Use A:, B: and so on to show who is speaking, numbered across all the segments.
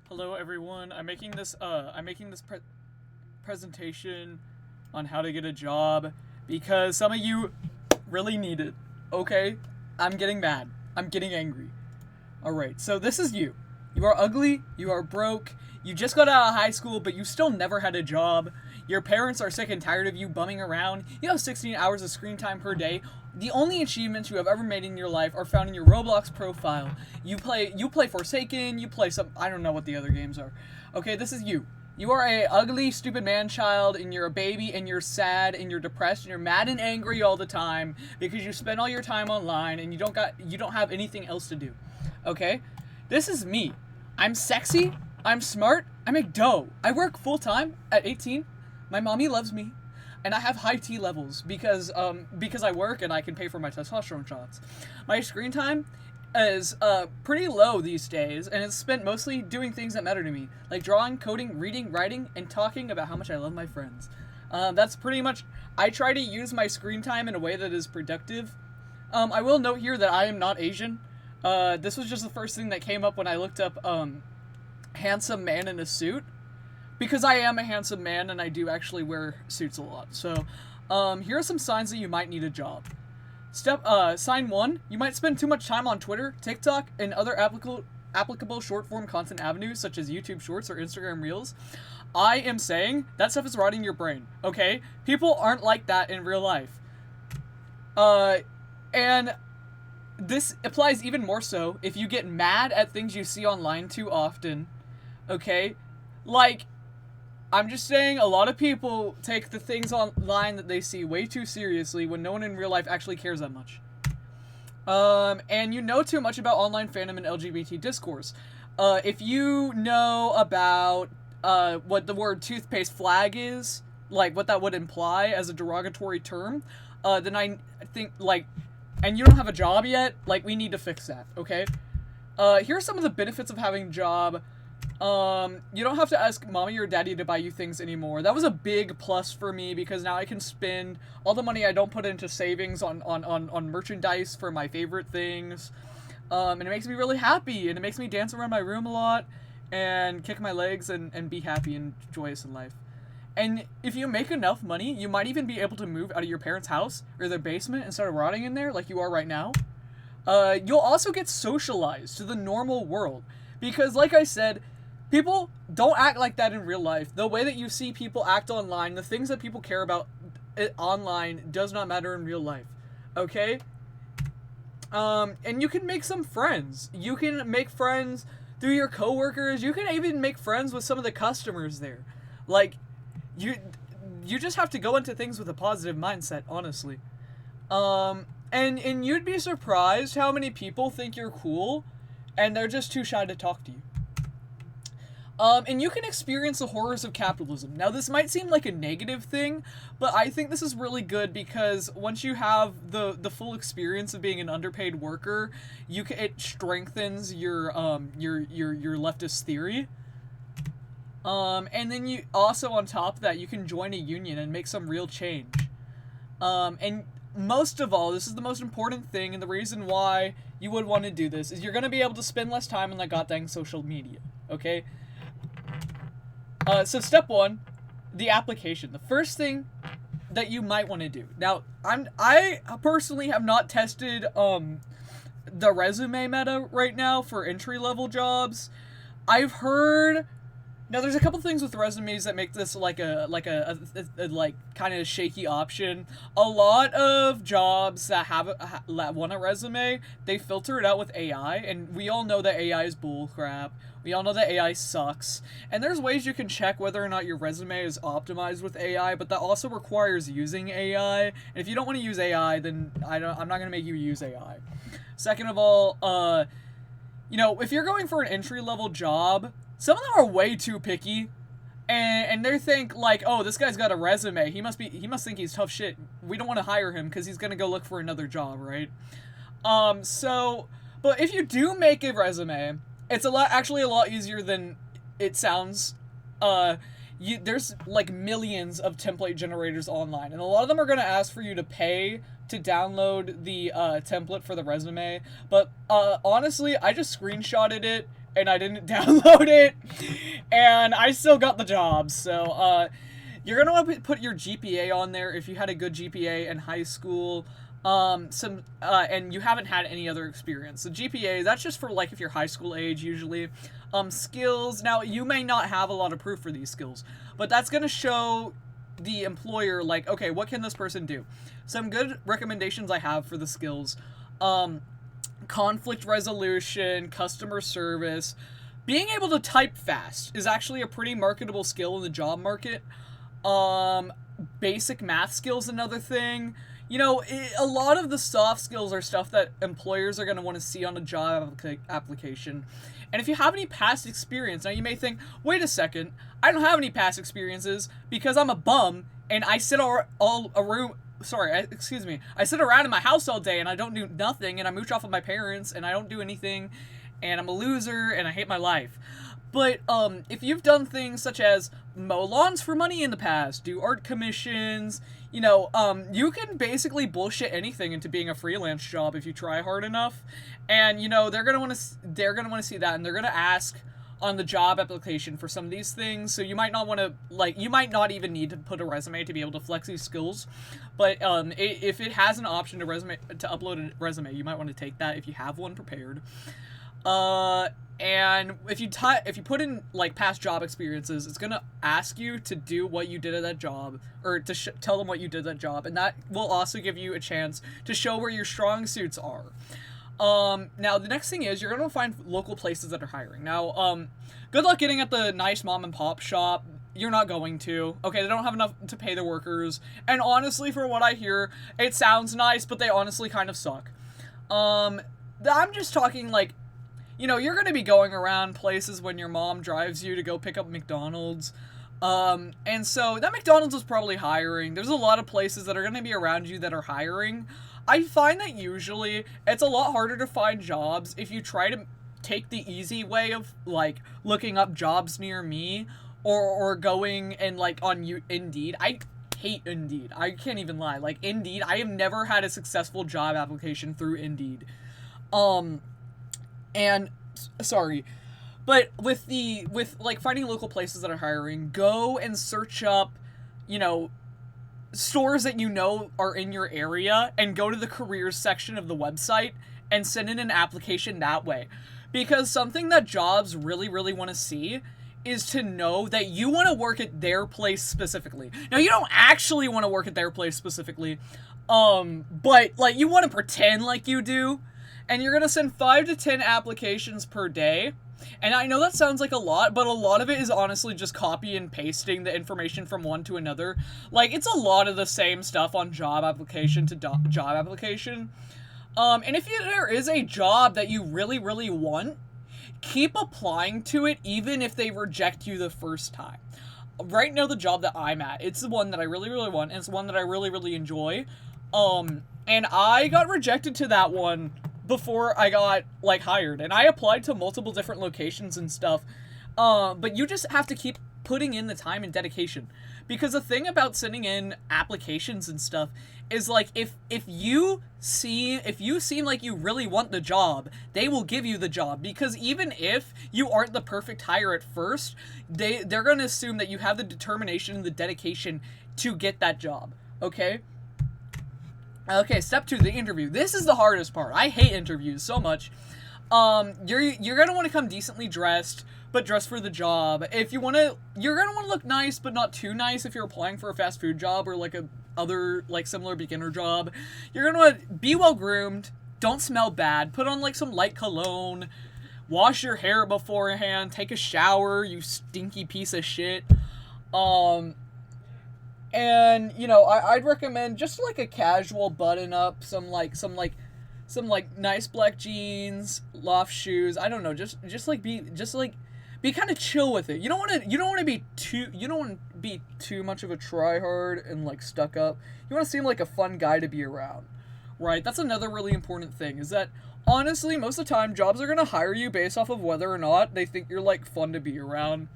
A: Hello everyone. I'm making this presentation on how to get a job because some of you really need it. Okay? I'm getting mad. I'm getting angry. All right. So this is you. You are ugly, you are broke, you just got out of high school but you still never had a job. Your parents are sick and tired of you bumming around. You have 16 hours of screen time per day. The only achievements you have ever made in your life are found in your Roblox profile. You play Forsaken, you play some I don't know what the other games are. Okay, this is you. You are a ugly, stupid man child, and you're a baby, and you're sad, and you're depressed, and you're mad and angry all the time because you spend all your time online and you don't have anything else to do. Okay? This is me. I'm sexy, I'm smart, I make dough. I work full time at 18. My mommy loves me, and I have high T levels because I work and I can pay for my testosterone shots. My screen time is pretty low these days, and it's spent mostly doing things that matter to me, like drawing, coding, reading, writing, and talking about how much I love my friends. That's pretty much. I try to use my screen time in a way that is productive. I will note here that I am not Asian. This was just the first thing that came up when I looked up handsome man in a suit, because I am a handsome man and I do actually wear suits a lot. So, here are some signs that you might need a job. Sign 1, you might spend too much time on Twitter, TikTok, and other applicable short-form content avenues such as YouTube Shorts or Instagram Reels. I am saying that stuff is rotting your brain, okay? People aren't like that in real life. And this applies even more so if you get mad at things you see online too often, okay? Like, I'm just saying a lot of people take the things online that they see way too seriously when no one in real life actually cares that much. And you know too much about online fandom and LGBT discourse. If you know about what the word toothpaste flag is, like what that would imply as a derogatory term, then I think, like, and you don't have a job yet, like, we need to fix that, okay? Here are some of the benefits of having a job. You don't have to ask mommy or daddy to buy you things anymore. That was a big plus for me because now I can spend all the money I don't put into savings on merchandise for my favorite things. And it makes me really happy, and it makes me dance around my room a lot and kick my legs and be happy and joyous in life. And if you make enough money, you might even be able to move out of your parents' house or their basement and start rotting in there like you are right now. You'll also get socialized to the normal world because, like I said, people don't act like that in real life. The way that you see people act online, the things that people care about online does not matter in real life. Okay? And you can make some friends. You can make friends through your coworkers. You can even make friends with some of the customers there. Like, you just have to go into things with a positive mindset, honestly. And you'd be surprised how many people think you're cool and they're just too shy to talk to you. And you can experience the horrors of capitalism. Now, this might seem like a negative thing, but I think this is really good because once you have the full experience of being an underpaid worker, it strengthens your leftist theory. And then you also, on top of that, you can join a union and make some real change. And most of all, this is the most important thing, and the reason why you would want to do this is you're going to be able to spend less time on that goddamn social media. Okay? So step 1, the application. The first thing that you might want to do. Now, I personally have not tested the resume meta right now for entry-level jobs. I've heard. Now, there's a couple things with resumes that make this like a kind of shaky option. A lot of jobs that that want a resume, they filter it out with AI, and we all know that AI is bullcrap. We all know that AI sucks. And there's ways you can check whether or not your resume is optimized with AI, but that also requires using AI. And if you don't want to use AI, then I'm not gonna make you use AI. Second of all, if you're going for an entry-level job, some of them are way too picky, and they think like, oh, this guy's got a resume. He must think he's tough shit. We don't want to hire him because he's gonna go look for another job, right? But if you do make a resume, it's actually a lot easier than it sounds. There's like millions of template generators online, and a lot of them are gonna ask for you to pay to download the template for the resume. But honestly, I just screenshotted it and I didn't download it, and I still got the job. So you're gonna want to put your GPA on there if you had a good GPA in high school. And you haven't had any other experience. The GPA, that's just for like if you're high school age usually. Skills, now you may not have a lot of proof for these skills, but that's gonna show the employer like, okay, what can this person do? Some good recommendations I have for the skills: conflict resolution, customer service. Being able to type fast is actually a pretty marketable skill in the job market. Basic math skills, another thing. You know, a lot of the soft skills are stuff that employers are going to want to see on a job application. And if you have any past experience, now you may think, wait a second, I don't have any past experiences because I'm a bum and I sit I sit around in my house all day and I don't do nothing and I mooch off of my parents and I don't do anything and I'm a loser and I hate my life. But if you've done things such as mow lawns for money in the past, do art commissions, you know, you can basically bullshit anything into being a freelance job if you try hard enough. And you know, they're gonna want to see that, and they're gonna ask on the job application for some of these things. So you might not want to, like, you might not even need to put a resume to be able to flex these skills. But if it has an option to upload a resume, you might want to take that if you have one prepared. And if you put in like past job experiences, it's gonna ask you to do what you did at that job, or to tell them what you did at that job, and that will also give you a chance to show where your strong suits are. Now the next thing is you're gonna find local places that are hiring. Now, good luck getting at the nice mom and pop shop. You're not going to. Okay, they don't have enough to pay their workers, and honestly, for what I hear, it sounds nice, but they honestly kind of suck. I'm just talking like, you know, you're going to be going around places when your mom drives you to go pick up McDonald's. And so that McDonald's is probably hiring. There's a lot of places that are going to be around you that are hiring. I find that usually it's a lot harder to find jobs if you try to take the easy way of like looking up jobs near me or going and like on Indeed. I hate Indeed. I can't even lie. Like Indeed, I have never had a successful job application through Indeed. And sorry, but with like finding local places that are hiring, go and search up, you know, stores that you know are in your area and go to the careers section of the website and send in an application that way. Because something that jobs really, really want to see is to know that you want to work at their place specifically. Now, you don't actually want to work at their place specifically, but like you want to pretend like you do. And you're going to send 5 to 10 applications per day. And I know that sounds like a lot, but a lot of it is honestly just copy and pasting the information from one to another. Like, it's a lot of the same stuff on job application to job application. And if there is a job that you really, really want, keep applying to it even if they reject you the first time. Right now, the job that I'm at, it's the one that I really, really want, and it's the one that I really, really enjoy. And I got rejected to that one before I got, like, hired. And I applied to multiple different locations and stuff. But you just have to keep putting in the time and dedication. Because the thing about sending in applications and stuff is, like, if you seem like you really want the job, they will give you the job. Because even if you aren't the perfect hire at first, they're going to assume that you have the determination and the dedication to get that job. Okay? Okay, step 2, the interview. This is the hardest part. I hate interviews so much. You're gonna want to come decently dressed, but dress for the job. You're gonna want to look nice, but not too nice if you're applying for a fast food job or like a other like similar beginner job. You're gonna want to be well groomed. Don't smell bad. Put on like some light cologne. Wash your hair beforehand. Take a shower, you stinky piece of shit. And, you know, I'd recommend just like a casual button up, some nice black jeans, loft shoes. I don't know, just be kind of chill with it. You don't want to be too much of a tryhard and like stuck up. You want to seem like a fun guy to be around. Right? That's another really important thing, is that honestly, most of the time jobs are going to hire you based off of whether or not they think you're like fun to be around.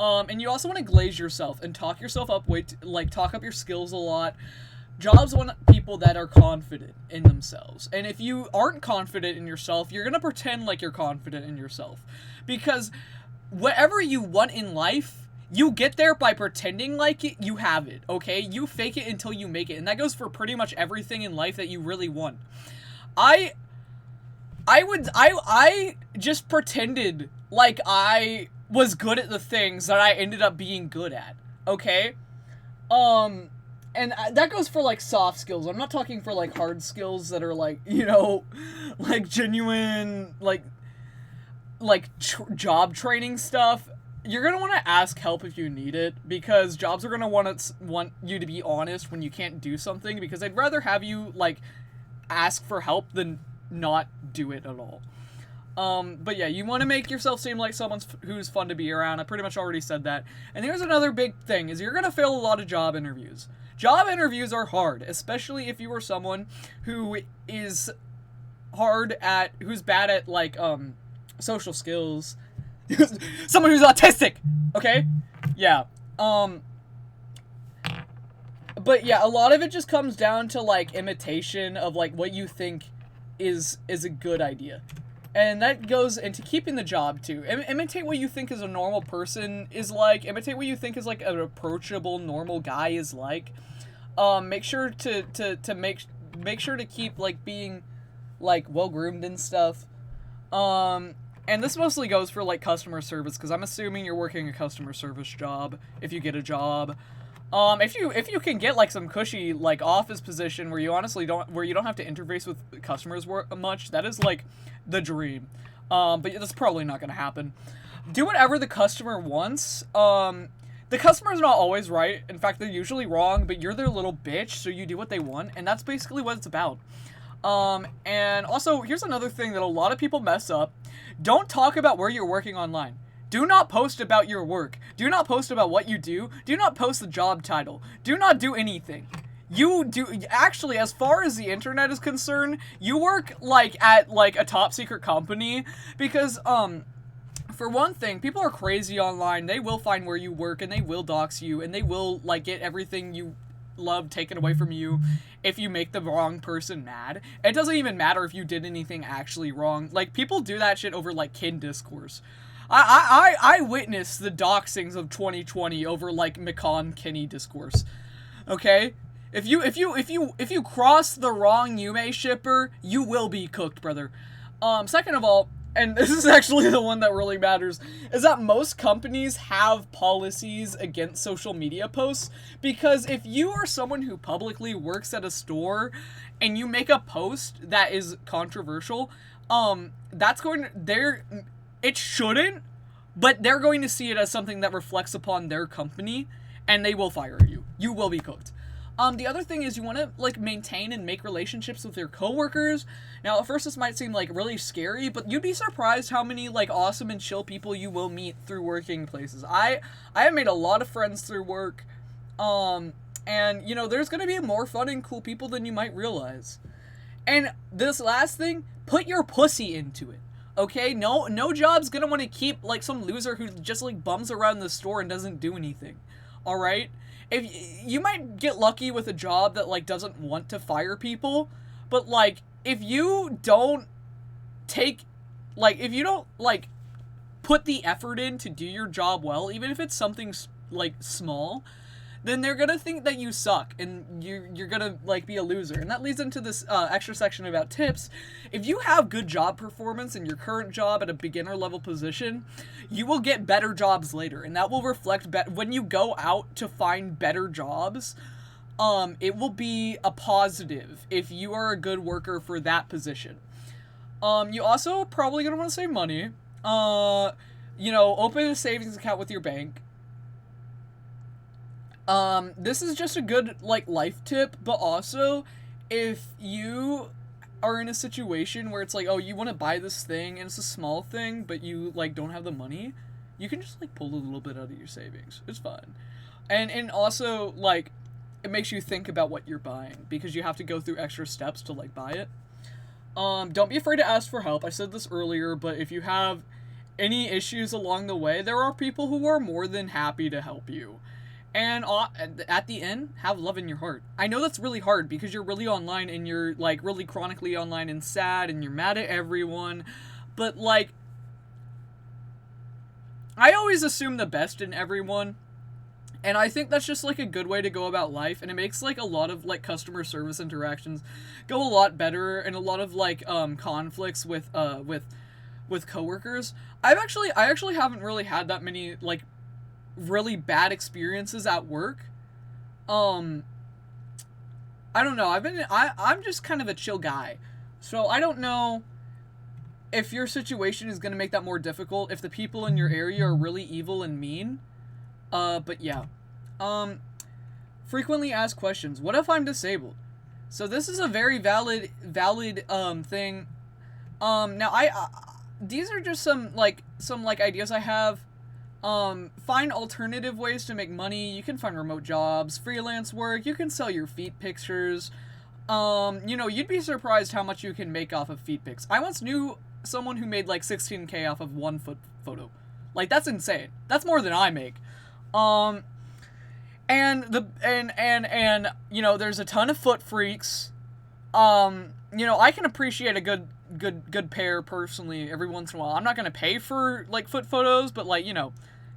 A: And you also want to glaze yourself and talk yourself up talk up your skills a lot, Jobs want people that are confident in themselves. And if you aren't confident in yourself, you're going to pretend like you're confident in yourself. Because whatever you want in life, you get there by pretending like you have it, okay? You fake it until you make it. And that goes for pretty much everything in life that you really want. I just pretended like I was good at the things that I ended up being good at, okay? And that goes for, like, soft skills. I'm not talking for, like, hard skills that are, like, you know, like, genuine, like job training stuff. You're gonna want to ask help if you need it, because jobs are gonna want you to be honest when you can't do something, because they'd rather have you, like, ask for help than not do it at all. But yeah, you want to make yourself seem like someone who's fun to be around. I pretty much already said that. And here's another big thing, is you're gonna fail a lot of job interviews. Job interviews are hard, especially if you are someone who is who's bad at, like, social skills. Someone who's autistic, okay? Yeah. But yeah, a lot of it just comes down to, like, imitation of, like, what you think is a good idea. And that goes into keeping the job, too. Imitate what you think is a normal person is like. Imitate what you think is, like, an approachable, normal guy is like. Make sure to make sure to keep, like, being, like, well-groomed and stuff. And this mostly goes for, like, customer service, because I'm assuming you're working a customer service job, if you get a job. If you can get, like, some cushy, like, office position where you honestly don't have to interface with customers much, that is, like, the dream. But that's probably not gonna happen. Do whatever the customer wants. The customer's not always right. In fact, they're usually wrong, but you're their little bitch, so you do what they want, and that's basically what it's about. And also, here's another thing that a lot of people mess up. Don't talk about where you're working online. Do not post about your work. Do not post about what you do. Do not post the job title. Do not do anything. Actually, as far as the internet is concerned, you work, like, at, like, a top secret company, because, for one thing, people are crazy online. They will find where you work, and they will dox you, and they will, like, get everything you love taken away from you if you make the wrong person mad. It doesn't even matter if you did anything actually wrong. Like, people do that shit over, like, kin discourse. I witnessed the doxings of 2020 over, like, McCon-Kinney discourse. Okay? If you cross the wrong Yume shipper, you will be cooked, brother. Second of all, and this is actually the one that really matters, is that most companies have policies against social media posts, because if you are someone who publicly works at a store and you make a post that is controversial, it shouldn't, but they're going to see it as something that reflects upon their company, and they will fire you. You will be cooked. The other thing is you want to, like, maintain and make relationships with your coworkers. Now, at first this might seem, like, really scary, but you'd be surprised how many, like, awesome and chill people you will meet through working places. I have made a lot of friends through work, and, you know, there's gonna be more fun and cool people than you might realize. And this last thing, put your pussy into it. Okay? No job's gonna want to keep, like, some loser who just, like, bums around the store and doesn't do anything. Alright? If you might get lucky with a job that, like, doesn't want to fire people, but, like, if you don't put the effort in to do your job well, even if it's something, like, small, then they're gonna think that you suck, and you're gonna, like, be a loser. And that leads into this extra section about tips. If you have good job performance in your current job at a beginner level position, you will get better jobs later, and that will reflect when you go out to find better jobs. It will be a positive if you are a good worker for that position. You also probably gonna want to save money. You know, open a savings account with your bank. This is just a good, like, life tip, but also, if you are in a situation where it's like, oh, you want to buy this thing, and it's a small thing, but you, like, don't have the money, you can just, like, pull a little bit out of your savings. It's fine. And also, like, it makes you think about what you're buying, because you have to go through extra steps to, like, buy it. Don't be afraid to ask for help. I said this earlier, but if you have any issues along the way, there are people who are more than happy to help you. And at the end, have love in your heart. I know that's really hard because you're really online and you're, like, really chronically online and sad and you're mad at everyone. But, like, I always assume the best in everyone. And I think that's just, like, a good way to go about life. And it makes, like, a lot of, like, customer service interactions go a lot better. And a lot of, like, conflicts with coworkers. I actually haven't really had that many, like, really bad experiences at work. I don't know. I'm just kind of a chill guy. So I don't know if your situation is going to make that more difficult, if the people in your area are really evil and mean. But yeah. Frequently asked questions. What if I'm disabled? So this is a very valid thing. Now these are just some ideas I have. Find alternative ways to make money. You can find remote jobs, freelance work. You can sell your feet pictures. You'd be surprised how much you can make off of feet pics. I once knew someone who made like 16K off of one foot photo. Like, that's insane. That's more than I make. And there's a ton of foot freaks. I can appreciate a good pair personally every once in a while. I'm not gonna pay for, like, foot photos, but, like,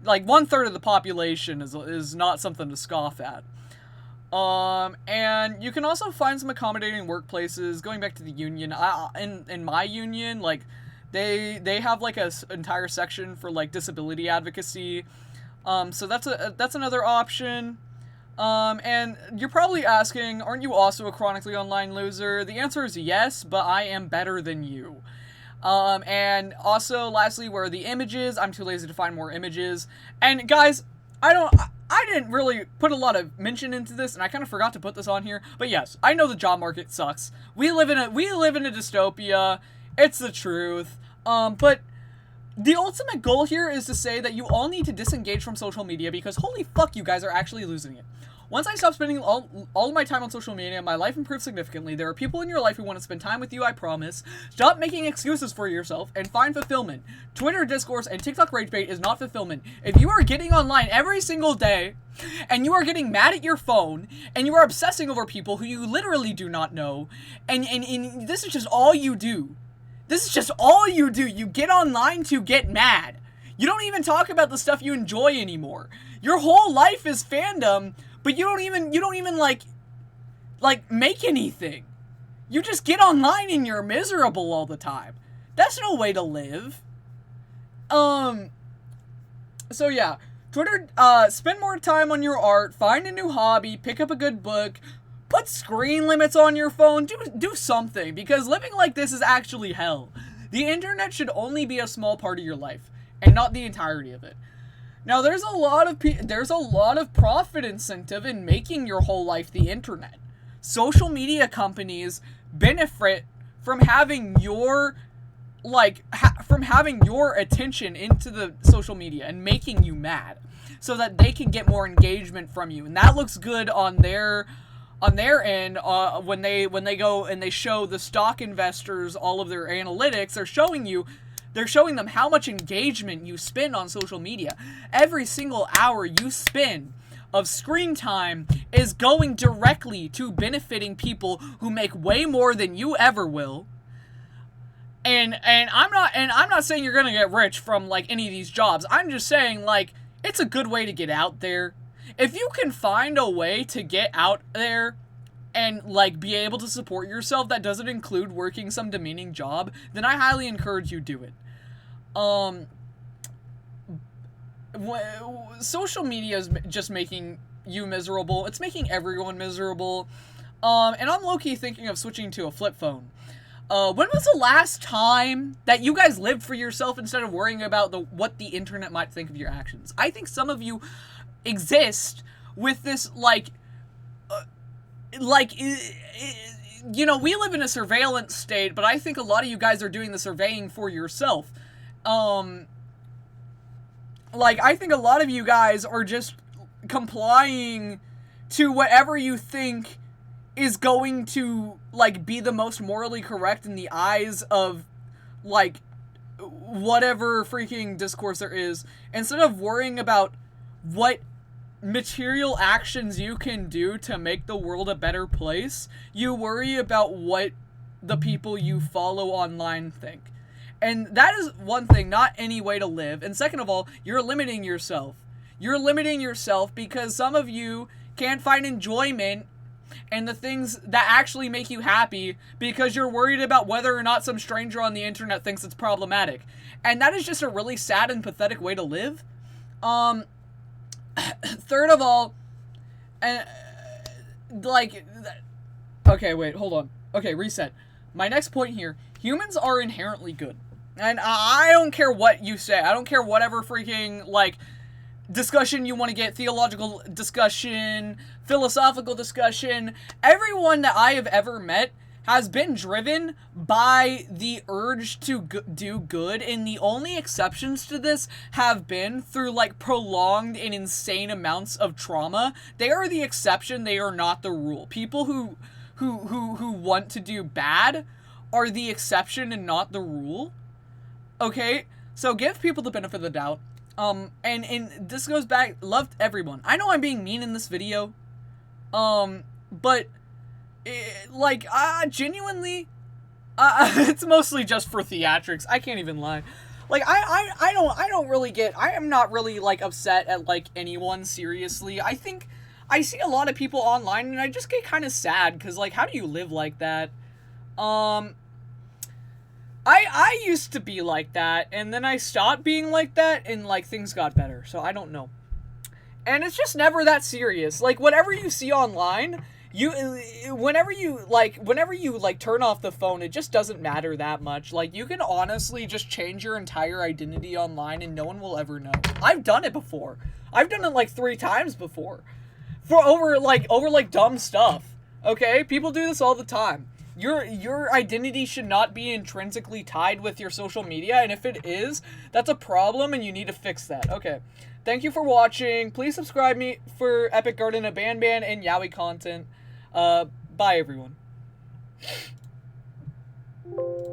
A: like 1/3 of the population is not something to scoff at. And you can also find some accommodating workplaces. Going back to the union, in my union, like, they have, like, a entire section for, like, disability advocacy. So that's another option. And you're probably asking, aren't you also a chronically online loser? The answer is yes, but I am better than you. And also, lastly, where are the images? I'm too lazy to find more images. And guys, I didn't really put a lot of mention into this, and I kind of forgot to put this on here. But yes, I know the job market sucks. We live in a dystopia. It's the truth. But the ultimate goal here is to say that you all need to disengage from social media, because holy fuck, you guys are actually losing it. Once I stop spending all of my time on social media, my life improved significantly. There are people in your life who want to spend time with you, I promise. Stop making excuses for yourself and find fulfillment. Twitter discourse and TikTok rage bait is not fulfillment. If you are getting online every single day, and you are getting mad at your phone, and you are obsessing over people who you literally do not know, and this is just all you do. This is just all you do. You get online to get mad. You don't even talk about the stuff you enjoy anymore. Your whole life is fandom, but you don't even like make anything. You just get online and you're miserable all the time. That's no way to live. So yeah, Twitter, spend more time on your art, find a new hobby, pick up a good book, put screen limits on your phone, do something, because living like this is actually hell. The internet should only be a small part of your life, and not the entirety of it. Now, there's a lot of profit incentive in making your whole life the internet. Social media companies benefit from having your attention into the social media and making you mad, so that they can get more engagement from you, and that looks good on their end. When they go and they show the stock investors all of their analytics, they're showing them how much engagement you spend on social media. Every single hour you spend of screen time is going directly to benefiting people who make way more than you ever will. And I'm not saying you're gonna get rich from, like, any of these jobs. I'm just saying, like, it's a good way to get out there. If you can find a way to get out there and, like, be able to support yourself that doesn't include working some demeaning job, then I highly encourage you do it. Social media is just making you miserable. It's making everyone miserable. And I'm low-key thinking of switching to a flip phone. When was the last time that you guys lived for yourself instead of worrying about what the internet might think of your actions? I think some of you exist with this, we live in a surveillance state, but I think a lot of you guys are doing the surveying for yourself. I think a lot of you guys are just complying to whatever you think is going to, be the most morally correct in the eyes of, whatever freaking discourse there is, instead of worrying about what material actions you can do to make the world a better place, you worry about what the people you follow online think. And that is one thing, not any way to live. And second of all, you're limiting yourself. You're limiting yourself because some of you can't find enjoyment in the things that actually make you happy because you're worried about whether or not some stranger on the internet thinks it's problematic. And that is just a really sad and pathetic way to live. Third of all, okay, wait, hold on. Okay, reset. My next point here, humans are inherently good. And I don't care what you say. I don't care whatever freaking, like, discussion you want to get, theological discussion, philosophical discussion. Everyone that I have ever met has been driven by the urge to do good, and the only exceptions to this have been through, like, prolonged and insane amounts of trauma. They are the exception, they are not the rule. People who want to do bad are the exception and not the rule. Okay? So give people the benefit of the doubt. And this goes back, loved everyone. I know I'm being mean in this video, but, genuinely, it's mostly just for theatrics. I can't even lie. Like, I don't really I am not really, like, upset at, like, anyone, seriously. I think, I see a lot of people online, and I just get kind of sad, because, like, how do you live like that? I used to be like that, and then I stopped being like that, and, like, things got better, so I don't know. And it's just never that serious. Like, whatever you see online, whenever you turn off the phone, it just doesn't matter that much. Like, you can honestly just change your entire identity online, and no one will ever know. I've done it before. I've done it, like, 3 times before. Over dumb stuff. Okay? People do this all the time. Your identity should not be intrinsically tied with your social media, and if it is, that's a problem and you need to fix that. Okay. Thank you for watching. Please subscribe me for Epic Garden of Ban and Yaoi content. Bye everyone.